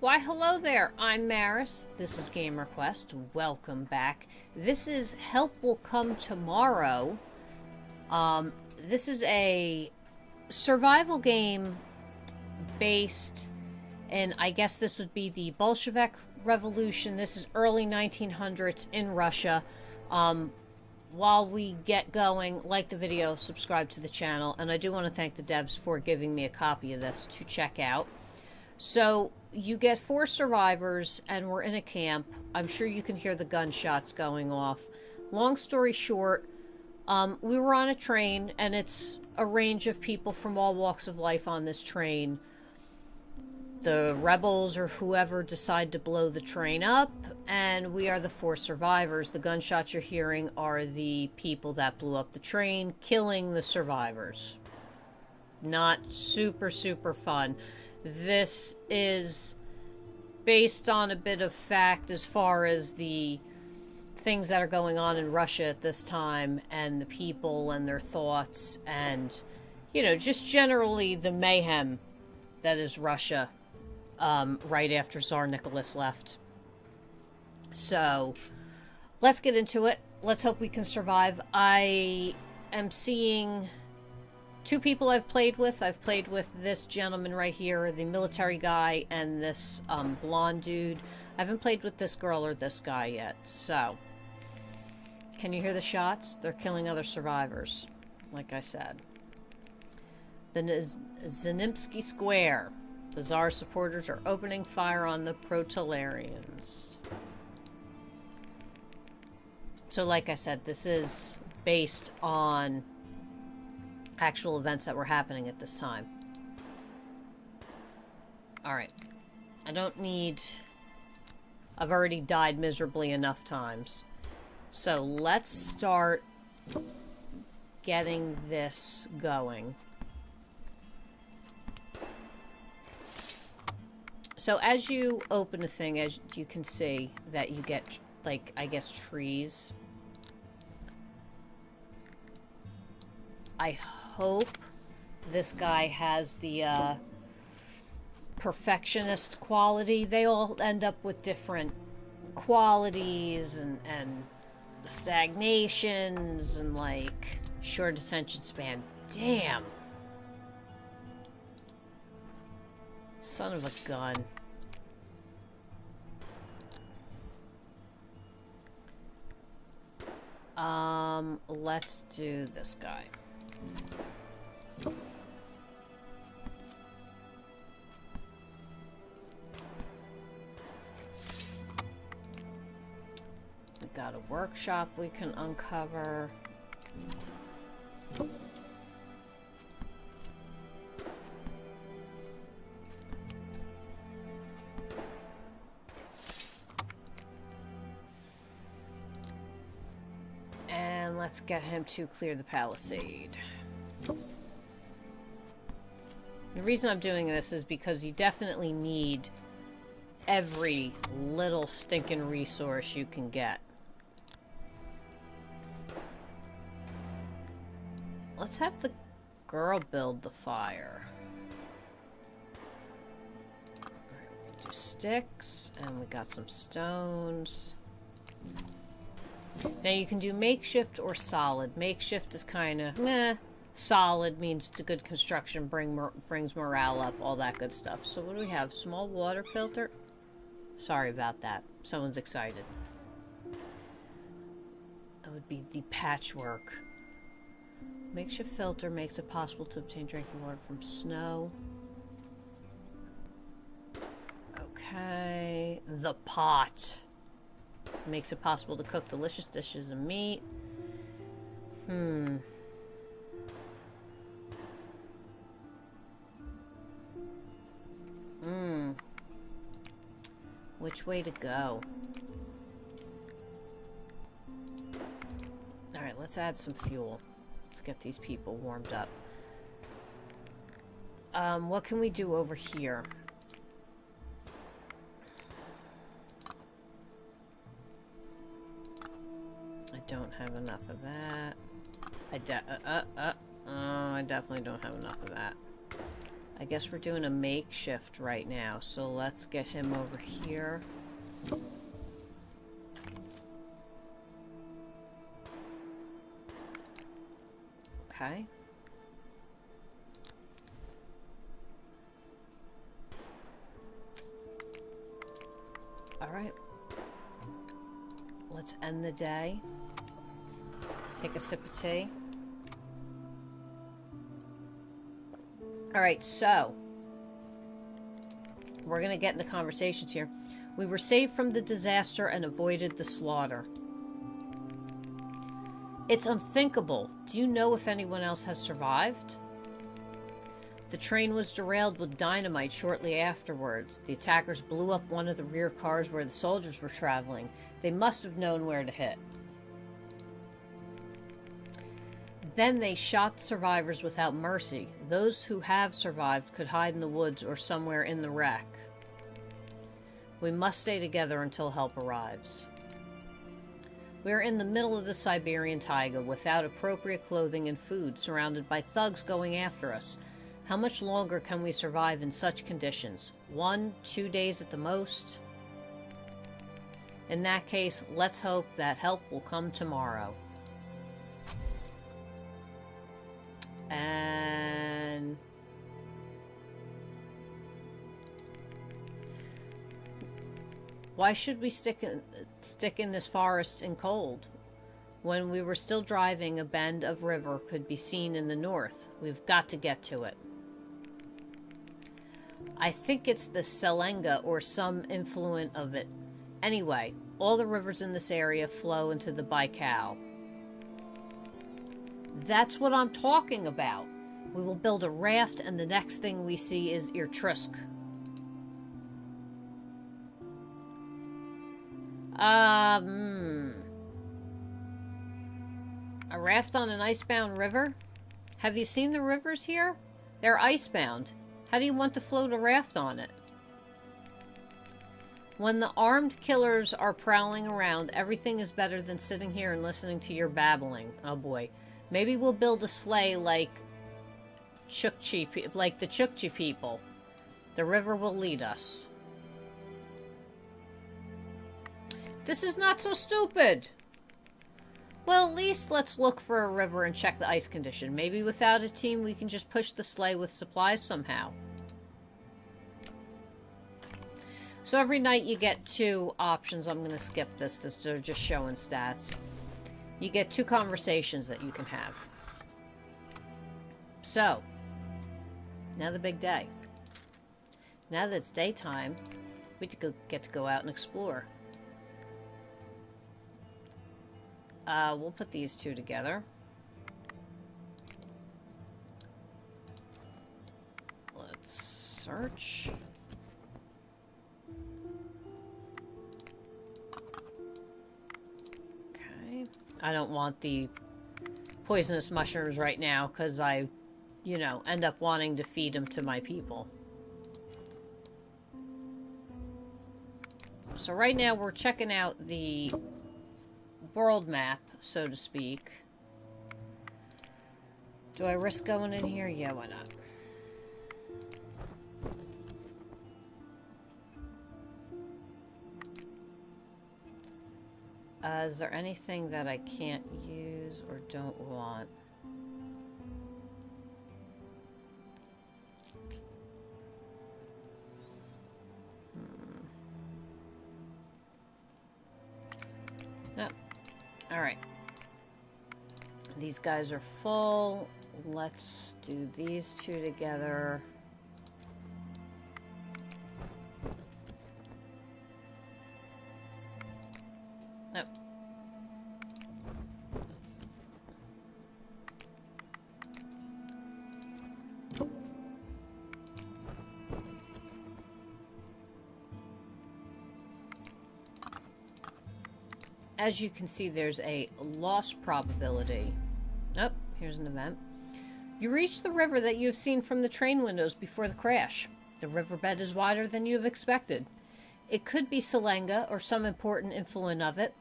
Why, hello there. I'm Maris. This is GamerQuest. Welcome back. This is Help Will Come Tomorrow. This is a survival game based in, I guess this would be the Bolshevik Revolution. This is early 1900s in Russia. While we get going, like the video, subscribe to the channel, and I do want to thank the devs for giving me a copy of this to check out. So, you get 4 survivors, and we're in a camp. I'm sure you can hear the gunshots going off. Long story short, we were on a train, and it's a range of people from all walks of life on this train. The rebels or whoever decide to blow the train up, and we are the 4 survivors. The gunshots you're hearing are the people that blew up the train, killing the survivors. Not super fun. This is based on a bit of fact as far as the things that are going on in Russia at this time, and the people and their thoughts, and, you know, just generally the mayhem that is Russia. Right after Tsar Nicholas left. So, let's get into it. Let's hope we can survive. I am seeing 2 people I've played with. I've played with this gentleman right here, the military guy, and this blonde dude. I haven't played with this girl or this guy yet. So, can you hear the shots? They're killing other survivors, like I said. The Znimsky Square. The Tsar supporters are opening fire on the proletarians. So, like I said, this is based on actual events that were happening at this time. Alright. I don't need... I've already died miserably enough times. So, let's start getting this going. So as you open a thing, as you can see, that you get, like, I guess, trees. I hope this guy has the, perfectionist quality. They all end up with different qualities and stagnations and, like, short attention span. Damn! Son of a gun. Let's do this guy. We got a workshop we can uncover. Let's get him to clear the palisade. The reason I'm doing this is because you definitely need every little stinking resource you can get. Let's have the girl build the fire. Alright, we do sticks, and we got some stones. Now you can do makeshift or solid. Makeshift is kind of meh. Solid means it's a good construction, brings morale up, all that good stuff. So what do we have? Small water filter? Sorry about that. Someone's excited. That would be the patchwork. Makeshift filter makes it possible to obtain drinking water from snow. Okay. The pot. Makes it possible to cook delicious dishes of meat. Which way to go? Alright, let's add some fuel. Let's get these people warmed up. What can we do over here? Don't have enough of that. I definitely don't have enough of that. I guess we're doing a makeshift right now, so let's get him over here. Okay. Alright. Let's end the day. Take a sip of tea. Alright, so we're going to get into conversations here. We were saved from the disaster and avoided the slaughter. It's unthinkable. Do you know if anyone else has survived? The train was derailed with dynamite shortly afterwards. The attackers blew up one of the rear cars where the soldiers were traveling. They must have known where to hit. Then they shot the survivors without mercy. Those who have survived could hide in the woods or somewhere in the wreck. We must stay together until help arrives. We are in the middle of the Siberian taiga without appropriate clothing and food, surrounded by thugs going after us. How much longer can we survive in such conditions? 1, 2 days at the most? In that case, let's hope that help will come tomorrow. And why should we stick in this forest in cold? When we were still driving, a bend of river could be seen in the north. We've got to get to it. I think it's the Selenga or some influent of it. Anyway, all the rivers in this area flow into the Baikal. That's what I'm talking about. We will build a raft, and the next thing we see is Irkutsk. A raft on an icebound river? Have you seen the rivers here? They're icebound. How do you want to float a raft on it? When the armed killers are prowling around, everything is better than sitting here and listening to your babbling. Oh boy. Maybe we'll build a sleigh like the Chukchi people. The river will lead us. This is not so stupid! Well, at least let's look for a river and check the ice condition. Maybe without a team we can just push the sleigh with supplies somehow. So every night you get 2 options. I'm going to skip this. They're just showing stats. You get 2 conversations that you can have. So, now the big day. Now that it's daytime, we get to go out and explore. We'll put these 2 together. Let's search. Okay. I don't want the poisonous mushrooms right now because I, you know, end up wanting to feed them to my people. So right now we're checking out the world map, so to speak. Do I risk going in here? Yeah, why not? Is there anything that I can't use or don't want? No. Alright. These guys are full. Let's do these 2 together. Nope. As you can see, there's a loss probability. Oh, here's an event. You reach the river that you have seen from the train windows before the crash. The riverbed is wider than you have expected. It could be Selenga or some important influent of it.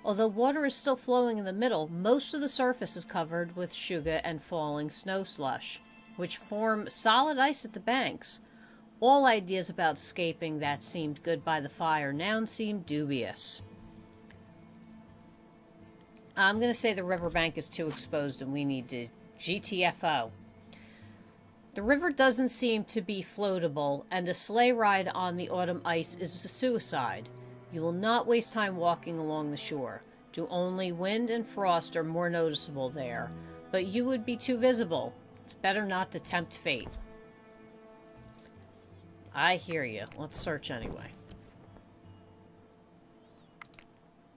Although water is still flowing in the middle, most of the surface is covered with shuga and falling snow slush. which form solid ice at the banks. All ideas about escaping that seemed good by the fire now seemed dubious. I'm going to say the riverbank is too exposed and we need to GTFO. The river doesn't seem to be floatable, and a sleigh ride on the autumn ice is a suicide. You will not waste time walking along the shore. Only wind and frost are more noticeable there, but you would be too visible. It's better not to tempt fate. I hear you. Let's search anyway.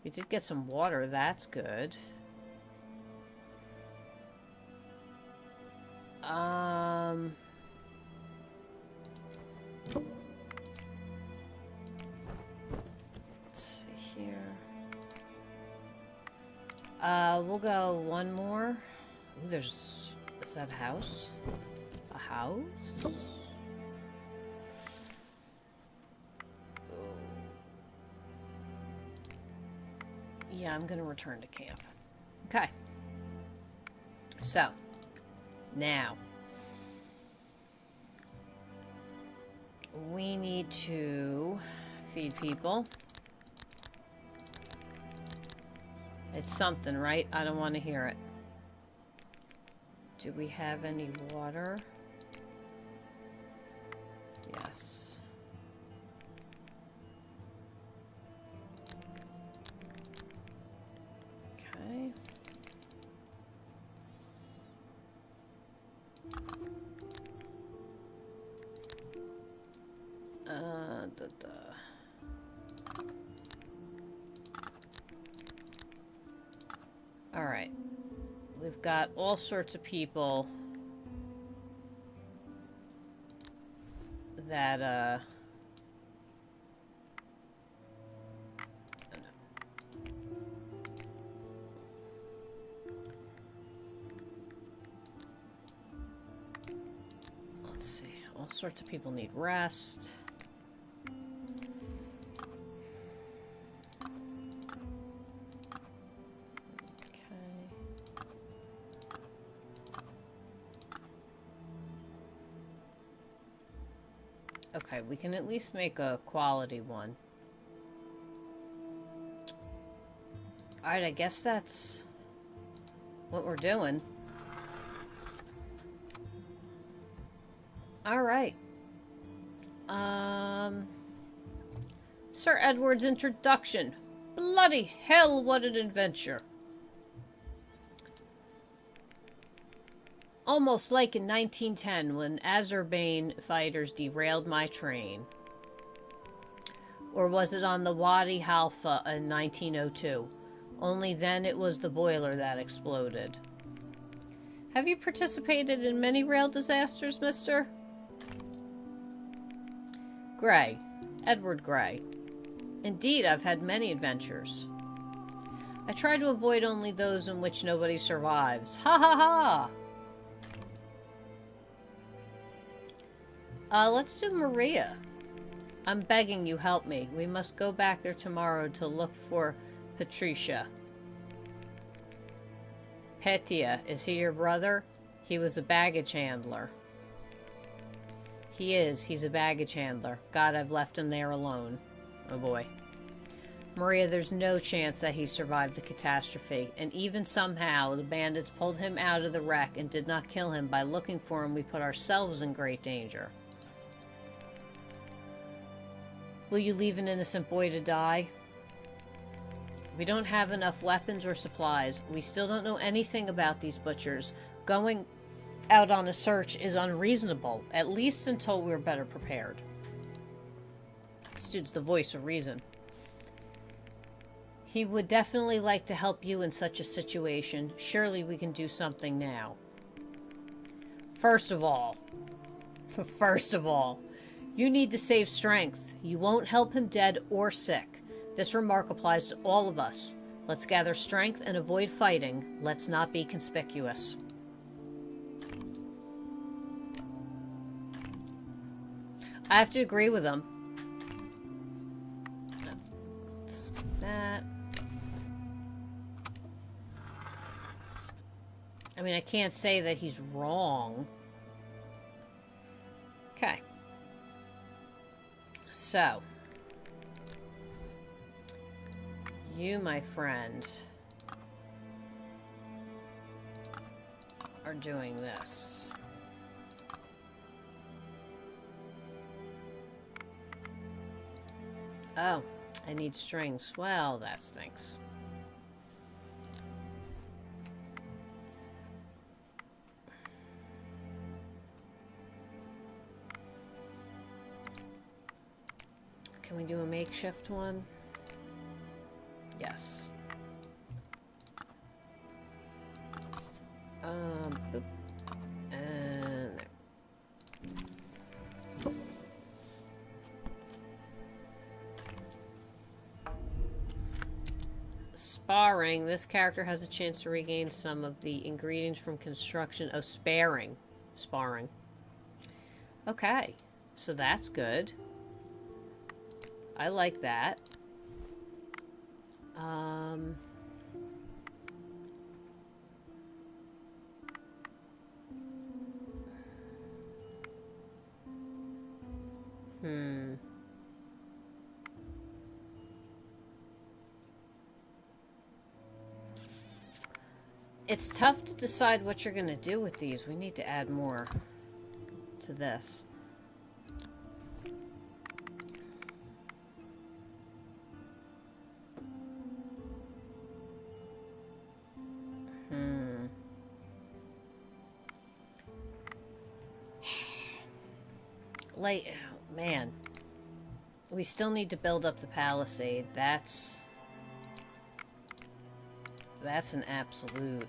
We did get some water. That's good. Let's see here. We'll go one more. Ooh, is that a house? A house? Yeah, I'm gonna return to camp. Okay. So, now we need to feed people. It's something, right? I don't want to hear it. Do we have any water? Yes. Okay. All right. We've got all sorts of people that, let's see. All sorts of people need rest. Okay, we can at least make a quality one. Alright, I guess that's what we're doing. Alright. Sir Edward's introduction. Bloody hell, what an adventure. Almost like in 1910 when Azerbaijan fighters derailed my train. Or was it on the Wadi Halfa in 1902? Only then it was the boiler that exploded. Have you participated in many rail disasters, mister? Gray. Edward Gray. Indeed, I've had many adventures. I try to avoid only those in which nobody survives. Ha ha ha! Let's do Maria. I'm begging you, help me. We must go back there tomorrow to look for Patricia. Petya, is he your brother? He was a baggage handler. He is. He's a baggage handler. God, I've left him there alone. Oh boy. Maria, there's no chance that he survived the catastrophe. And even somehow, the bandits pulled him out of the wreck and did not kill him. By looking for him, we put ourselves in great danger. Will you leave an innocent boy to die? We don't have enough weapons or supplies. We still don't know anything about these butchers. Going out on a search is unreasonable, at least until we're better prepared. This dude's the voice of reason. He would definitely like to help you in such a situation. Surely we can do something now. First of all, you need to save strength. You won't help him dead or sick. This remark applies to all of us. Let's gather strength and avoid fighting. Let's not be conspicuous. I have to agree with him. That. I mean, I can't say that he's wrong. Okay. So. You, my friend, are doing this. Oh, I need strings. Well, that stinks. Can we do a makeshift one? Yes. Boop. And there. Sparring. This character has a chance to regain some of the ingredients from construction. Oh, sparring. Sparring. Okay. So that's good. I like that. It's tough to decide what you're going to do with these. We need to add more to this. Like, oh, man. We still need to build up the palisade. That's an absolute.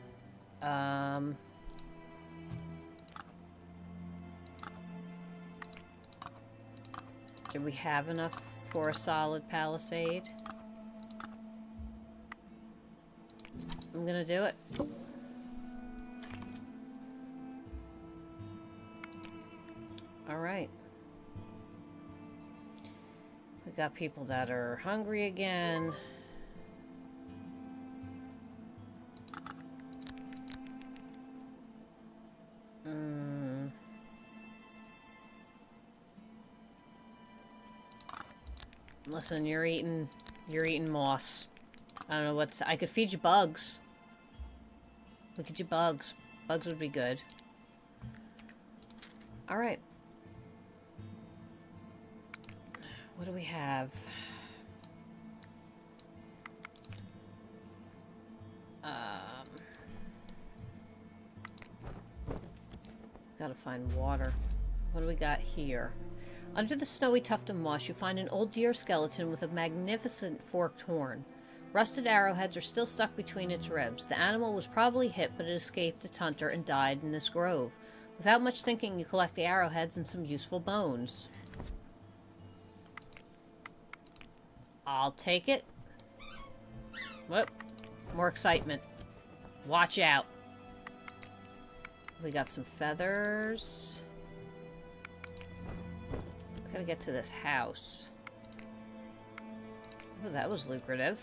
Do we have enough for a solid palisade? I'm gonna do it. All right. We got people that are hungry again. Listen, you're eating moss. I don't know what's... I could feed you bugs. We could do bugs. Bugs would be good. Alright. What do we have? Gotta find water. What do we got here? Under the snowy tuft of moss, you find an old deer skeleton with a magnificent forked horn. Rusted arrowheads are still stuck between its ribs. The animal was probably hit, but it escaped its hunter and died in this grove. Without much thinking, you collect the arrowheads and some useful bones. I'll take it. Whoop. More excitement. Watch out. We got some feathers. Gotta get to this house. Oh, that was lucrative.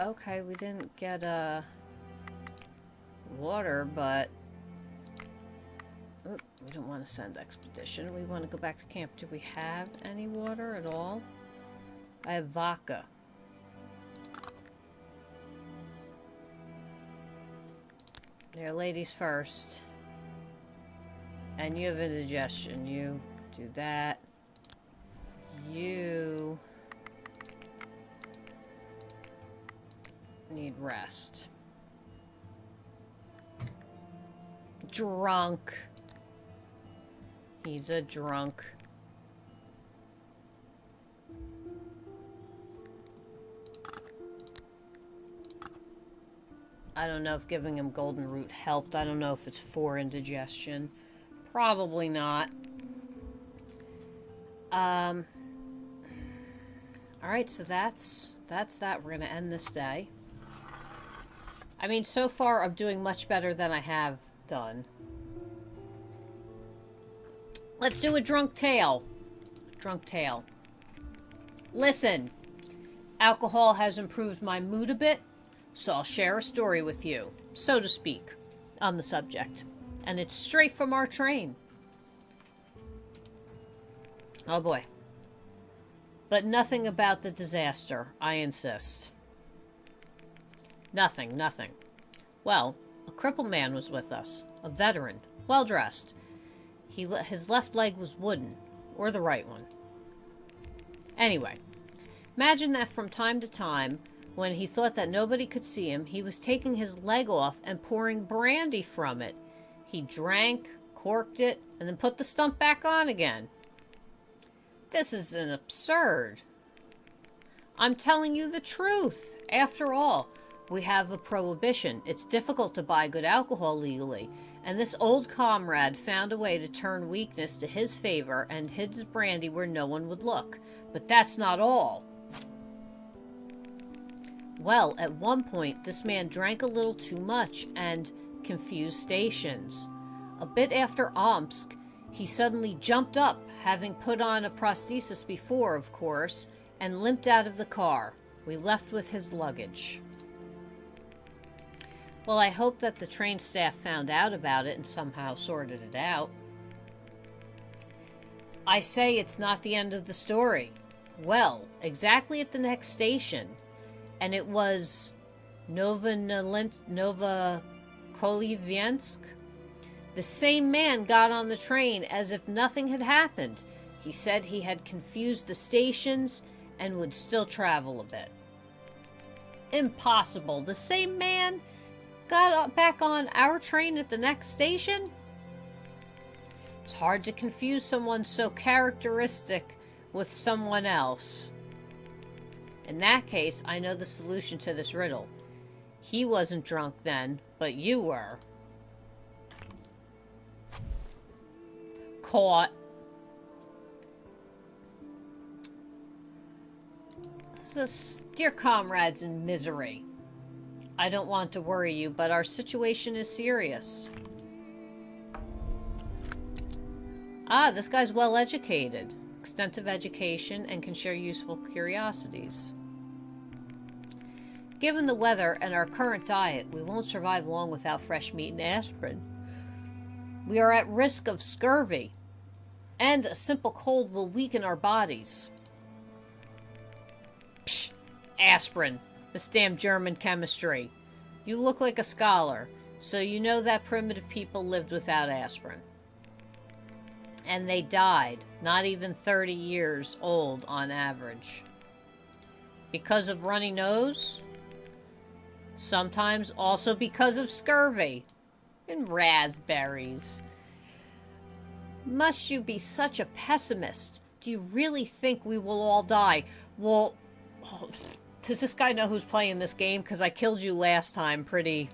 Okay, we didn't get water, but oop, we don't want to send expedition. We want to go back to camp. Do we have any water at all? I have vodka. There, ladies first. And you have indigestion. You do that. You need rest. Drunk. He's a drunk. I don't know if giving him golden root helped. I don't know if it's for indigestion. Probably not. Alright, so that's that. We're gonna end this day. I mean, so far I'm doing much better than I have done. Let's do a drunk tale. Drunk tale. Listen, alcohol has improved my mood a bit. So I'll share a story with you, so to speak, on the subject. And it's straight from our train. Oh boy. But nothing about the disaster, I insist. Nothing, nothing. Well, a crippled man was with us. A veteran. Well-dressed. His left leg was wooden. Or the right one. Anyway. Imagine that from time to time, when he thought that nobody could see him, he was taking his leg off and pouring brandy from it. He drank, corked it, and then put the stump back on again. This is an absurd. I'm telling you the truth. After all, we have a prohibition. It's difficult to buy good alcohol legally. And this old comrade found a way to turn weakness to his favor and hid his brandy where no one would look. But that's not all. Well, at one point, this man drank a little too much and confused stations. A bit after Omsk, he suddenly jumped up, having put on a prosthesis before, of course, and limped out of the car. We left with his luggage. Well, I hope that the train staff found out about it and somehow sorted it out. I say it's not the end of the story. Well, exactly at the next station, and it was Novokoliviansk, the same man got on the train as if nothing had happened. He said he had confused the stations and would still travel a bit. Impossible. The same man got back on our train at the next station? It's hard to confuse someone so characteristic with someone else. In that case, I know the solution to this riddle. He wasn't drunk then, but you were. Caught. Dear comrades in misery, I don't want to worry you, but our situation is serious. Ah, this guy's well educated. Extensive education and can share useful curiosities. Given the weather and our current diet, we won't survive long without fresh meat and aspirin. We are at risk of scurvy, and a simple cold will weaken our bodies. Psh, aspirin. This damn German chemistry. You look like a scholar, so you know that primitive people lived without aspirin. And they died, not even 30 years old on average. Because of runny nose? Sometimes also because of scurvy. And raspberries. Must you be such a pessimist? Do you really think we will all die? Well, does this guy know who's playing this game? Because I killed you last time pretty...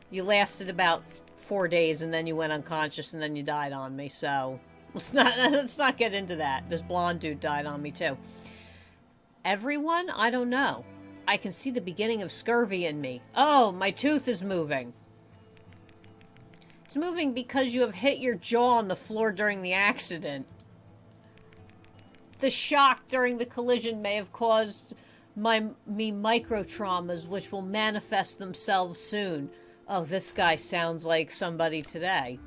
You lasted about 4 days and then you went unconscious and then you died on me, so... let's not get into that. This blonde dude died on me too. Everyone? I don't know. I can see the beginning of scurvy in me. Oh, my tooth is moving. It's moving because you have hit your jaw on the floor during the accident. The shock during the collision may have caused me micro-traumas, which will manifest themselves soon. Oh, this guy sounds like somebody today.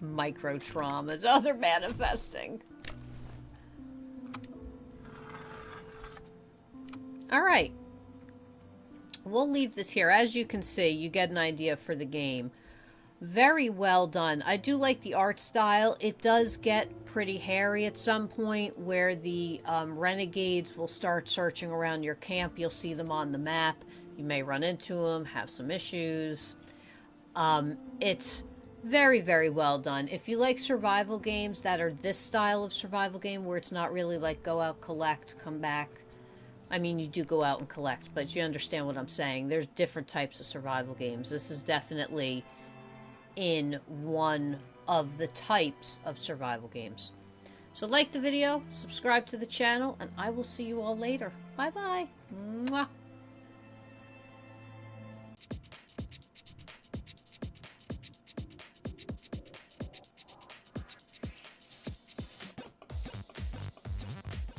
Micro-traumas. Oh, they're manifesting. Alright. We'll leave this here. As you can see, you get an idea for the game. Very well done. I do like the art style. It does get pretty hairy at some point where the renegades will start searching around your camp. You'll see them on the map. You may run into them, have some issues. It's very, very well done. If you like survival games that are this style of survival game where it's not really like go out, collect, come back. I mean, you do go out and collect, but you understand what I'm saying. There's different types of survival games. This is definitely in one of the types of survival games. So like the video, subscribe to the channel, and I will see you all later. Bye-bye. Mwah.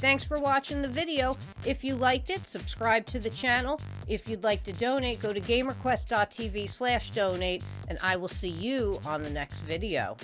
Thanks for watching the video. If you liked it, subscribe to the channel. If you'd like to donate, go to gamerquest.tv/donate, and I will see you on the next video.